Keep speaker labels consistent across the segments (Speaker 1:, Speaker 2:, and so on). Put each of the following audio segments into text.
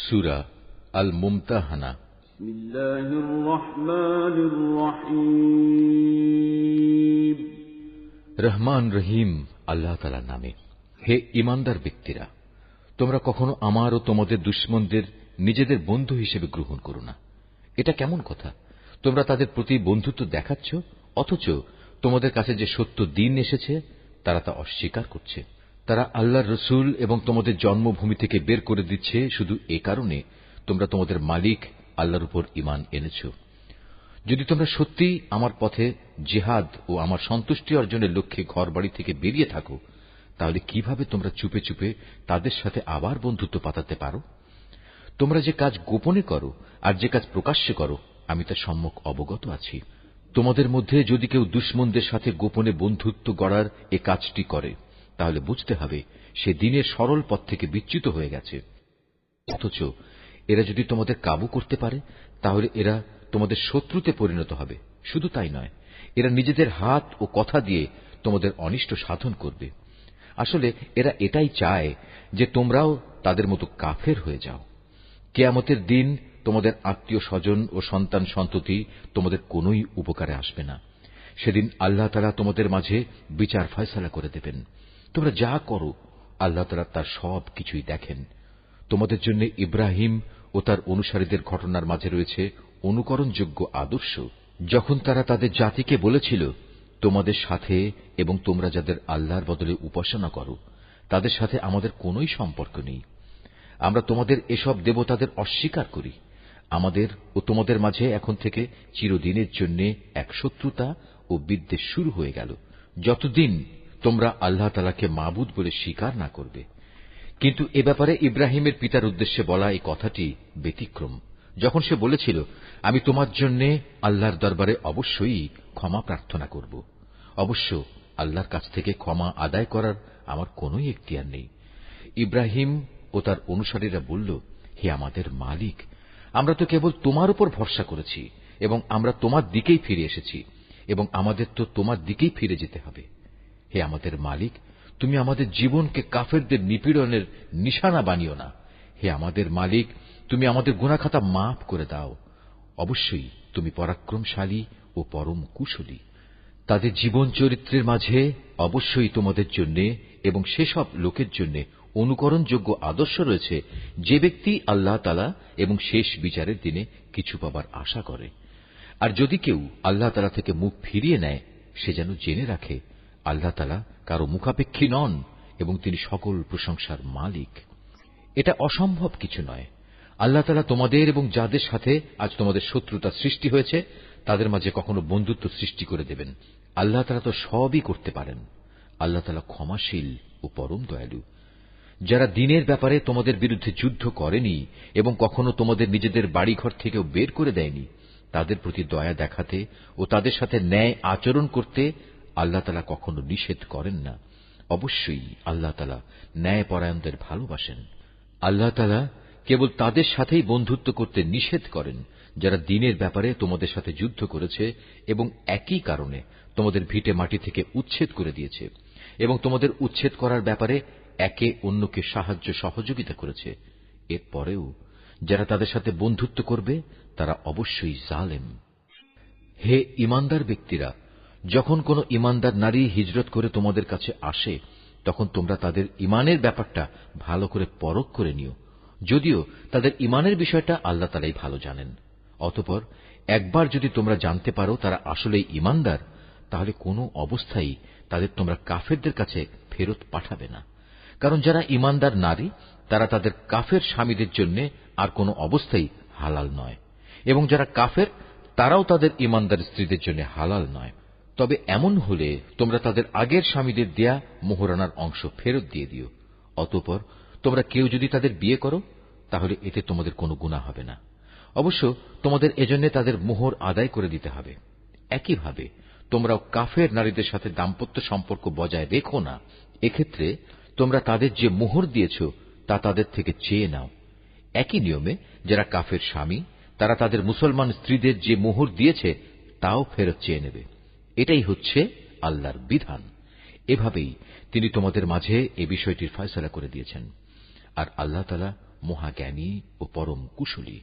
Speaker 1: সূরা আল মুমতাহানা।
Speaker 2: বিসমিল্লাহির রহমানির রহিম।
Speaker 1: রহমান রহিম আল্লাহ তাআলার নামে। হে ঈমানদার ব্যক্তিরা, তোমরা কখনো আমার ও তোমাদের দুশমনদের নিজেদের বন্ধু হিসেবে গ্রহণ করো না। এটা কেমন কথা? তোমরা তাদের প্রতি বন্ধুত্ব দেখাচ্ছ, অথচ তোমাদের কাছে যে সত্য দ্বীন এসেছে তারা তা অস্বীকার করছে। তারা আল্লাহর রসুল এবং তোমাদের জন্মভূমি থেকে বের করে দিচ্ছে শুধু এ কারণে তোমরা তোমাদের মালিক আল্লাহর উপর ঈমান এনেছ। যদি তোমরা সত্যিই আমার পথে জিহাদ ও আমার সন্তুষ্টি অর্জনের লক্ষ্যে ঘরবাড়ি থেকে বেরিয়ে থাকো, তাহলে কিভাবে তোমরা চুপে চুপে তাদের সাথে আবার বন্ধুত্ব পাতাতে পারো? তোমরা যে কাজ গোপনে করো আর যে কাজ প্রকাশ্যে করো, আমি তা সম্যক অবগত আছি। তোমাদের মধ্যে যদি কেউ দুশমনদের সাথে গোপনে বন্ধুত্ব গড়ার এ কাজটি করে, তাহলে বুঝতে হবে সে দ্বীনের সরল পথ থেকে বিচ্যুত হয়ে গেছে। অথচ এরা যদি তোমাদের কাবু করতে পারে, তাহলে এরা তোমাদের শত্রুতে পরিণত হবে। শুধু তাই নয়, এরা নিজেদের হাত ও কথা দিয়ে তোমাদের অনিষ্ট সাধন করবে। আসলে এরা এটাই চায় যে তোমরাও তাদের মতো কাফের হয়ে যাও। কিয়ামতের দিন তোমাদের আত্মীয় স্বজন ও সন্তান সন্ততি তোমাদের কোনোই উপকারে আসবে না। সেদিন আল্লাহ তাআলা তোমাদের মাঝে বিচার ফয়সালা করে দেবেন। তোমরা যা করো আল্লাহ তাআলা তার সব কিছুই দেখেন। তোমাদের জন্য ইব্রাহিম ও তার অনুসারীদের ঘটনার মাঝে রয়েছে অনুকরণযোগ্য আদর্শ। যখন তারা তাদের জাতিকে বলেছিল, তোমাদের সাথে এবং তোমরা যাদের আল্লাহর বদলে উপাসনা করো তাদের সাথে আমাদের কোনোই সম্পর্ক নেই। আমরা তোমাদের এসব দেবতাদের অস্বীকার করি। আমাদের ও তোমাদের মাঝে এখন থেকে চিরদিনের জন্য এক শত্রুতা ও বিদ্বেষ শুরু হয়ে গেল, যতদিন তোমরা আল্লাহ তাআলাকে মাবুদ বলে স্বীকার না করবে। কিন্তু এ ব্যাপারে ইব্রাহিমের পিতার উদ্দেশ্যে বলা এই কথাটি ব্যতিক্রম। যখন সে বলেছিল, আমি তোমার জন্য আল্লাহর দরবারে অবশ্যই ক্ষমা প্রার্থনা করব। অবশ্য আল্লাহর কাছ থেকে ক্ষমা আদায় করার আমার কোনোই এখতিয়ার নেই। ইব্রাহিম ও তার অনুসারীরা বলল, হে আমাদের মালিক, আমরা তো কেবল তোমার উপর ভরসা করেছি এবং আমরা তোমার দিকেই ফিরে এসেছি এবং আমাদের তো তোমার দিকেই ফিরে যেতে হবে। হে আমাদের মালিক, তুমি আমাদের জীবনকে কাফেরদের নিপীড়নের নিশানা বানিও না। হে আমাদের মালিক, তুমি আমাদের গুনাহখাতা মাফ করে দাও। অবশ্যই তুমি পরাক্রমশালী ও পরম কুশলী। তাদের জীবন চরিত্রের মাঝে অবশ্যই তোমাদের জন্য এবং সেসব লোকের জন্য অনুকরণযোগ্য আদর্শ রয়েছে যে ব্যক্তি আল্লাহ তাআলা এবং শেষ বিচারের দিনে কিছু পাবার আশা করে। আর যদি কেউ আল্লাহ তাআলা থেকে মুখ ফিরিয়ে নেয়, সে যেন জেনে রাখে আল্লাহ তাআলা কারো মুখাপেক্ষী নন এবং তিনি সকল প্রশংসার মালিক। এটা অসম্ভব কিছু নয়। আল্লাহ তাআলা তোমাদের এবং যাদের সাথে আজ তোমাদের শত্রুতা সৃষ্টি হয়েছে তাদের মাঝে কখনো বন্ধুত্ব সৃষ্টি করে দেবেন। আল্লাহ তাআলা তো সবই করতে পারেন। আল্লাহ তাআলা ক্ষমাশীল ও পরম দয়ালু। যারা দ্বীনের ব্যাপারে তোমাদের বিরুদ্ধে যুদ্ধ করেনি এবং কখনো তোমাদের নিজেদের বাড়িঘর থেকেও বের করে দেয়নি, তাদের প্রতি দয়া দেখাতে ও তাদের সাথে ন্যায় আচরণ করতে আল্লাহ তাআলা কখনো নিষেধ করেন না। অবশ্যই আল্লাহ তাআলা ন্যায়পরায়ণদের ভালোবাসেন। আল্লাহ তাআলা কেবল তাদের সাথেই বন্ধুত্ব করতে নিষেধ করেন যারা দ্বীনের ব্যাপারে তোমাদের সাথে যুদ্ধ করেছে এবং একই কারণে তোমাদের ভিটে মাটি থেকে উচ্ছেদ করে দিয়েছে এবং তোমাদের উচ্ছেদ করার ব্যাপারে একে অন্যকে সাহায্য সহযোগিতা করেছে। এরপরেও যারা তাদের সাথে বন্ধুত্ব করবে তারা অবশ্যই জালেম। হে ঈমানদার ব্যক্তিরা, যখন কোন ঈমানদার নারী হিজরত করে তোমাদের কাছে আসে, তখন তোমরা তাদের ঈমানের ব্যাপারটা ভালো করে পরখ করে নিও, যদিও তাদের ঈমানের বিষয়টা আল্লাহ তাআলাই ভালো জানেন। অতঃপর একবার যদি তোমরা জানতে পারো তারা আসলেই ঈমানদার, তাহলে কোনো অবস্থায় তাদের তোমরা কাফেরদের কাছে ফেরত পাঠাবে না। কারণ যারা ঈমানদার নারী তারা তাদের কাফের স্বামীদের জন্য আর কোনো অবস্থায় হালাল নয়, এবং যারা কাফের তারাও তাদের ঈমানদার স্ত্রীদের জন্য হালাল নয়। তবে এমন হলে তোমরা তাদের আগের স্বামীদের দেয়া মোহরানার অংশ ফেরত দিয়ে দিও। অতঃপর তোমরা কেউ যদি তাদের বিয়ে করো, তাহলে এতে তোমাদের কোনো গুনাহ হবে না। অবশ্য তোমাদের এজন্য তাদের মোহর আদায় করে দিতে হবে। একইভাবে তোমরাও কাফের নারীদের সাথে দাম্পত্য সম্পর্ক বজায় রেখো না। এক্ষেত্রে তোমরা তাদের যে মোহর দিয়েছ তা তাদের থেকে চেয়ে নাও। একই নিয়মে যারা কাফের স্বামী তারা তাদের মুসলমান স্ত্রীদের যে মোহর দিয়েছে তাও ফেরত চেয়ে নেবে। এটাই হচ্ছে আল্লাহর বিধান। এভাবেই তিনি তোমাদের মাঝে এ বিষয়টির ফয়সালা করে দিয়েছেন। আর আল্লাহ তাআলা মহাজ্ঞানী ও পরম কুশলী।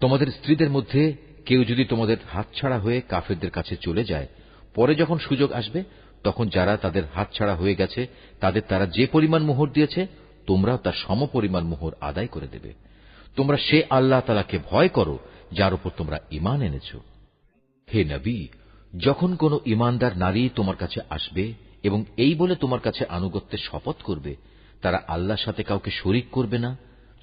Speaker 1: তোমাদের স্ত্রীদের মধ্যে কেউ যদি তোমাদের হাতছাড়া হয়ে কাফেরদের কাছে চলে যায়, পরে যখন সুযোগ আসবে তখন যারা তাদের হাতছাড়া হয়ে গেছে তাদের তারা যে পরিমাণ মোহর দিয়েছে তোমরাও তার সমপরিমাণ মোহর আদায় করে দেবে। তোমরা সে আল্লাহ তাআলাকে ভয় করো যার উপর তোমরা ঈমান এনেছ। হে নবী, যখন কোন ঈমানদার নারী তোমার কাছে আসবে এবং এই বলে তোমার কাছে আনুগত্যের শপথ করবে তারা আল্লাহর সাথে কাউকে শরীক করবে না,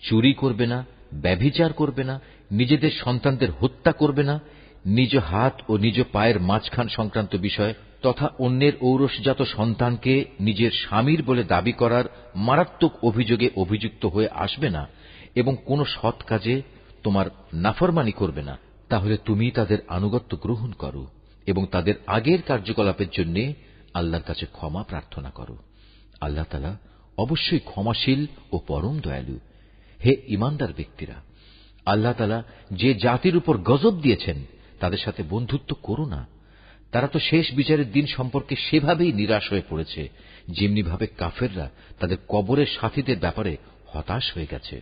Speaker 1: চুরি করবে না, ব্যভিচার করবে না, নিজেদের সন্তানদের হত্যা করবে না, নিজ হাত ও নিজ পায়ের মাঝখান সংক্রান্ত বিষয় তথা অন্যের ঔরসজাত সন্তানকে নিজের স্বামীর বলে দাবি করার মারাত্মক অভিযোগে অভিযুক্ত হয়ে আসবে না এবং কোন সৎ কাজে তোমার নাফরমানি করবে না, তাহলে তুমি তাদের আনুগত্য গ্রহণ করো এবং তাদের আগের কার্যকলাপের জন্য আল্লাহর কাছে ক্ষমা প্রার্থনা করো। আল্লাহ তাআলা অবশ্যই ক্ষমাশীল ও পরম দয়ালু। হে ঈমানদার ব্যক্তিরা, আল্লাহ তাআলা যে জাতির উপর গজব দিয়েছেন তাদের সাথে বন্ধুত্ব করো না। তারা তো শেষ বিচারের দিন সম্পর্কে সেভাবেই নিরাশ হয়ে পড়েছে যেমনি ভাবে কাফেররা তাদের কবরের সাথীদের ব্যাপারে হতাশ হয়ে গেছে।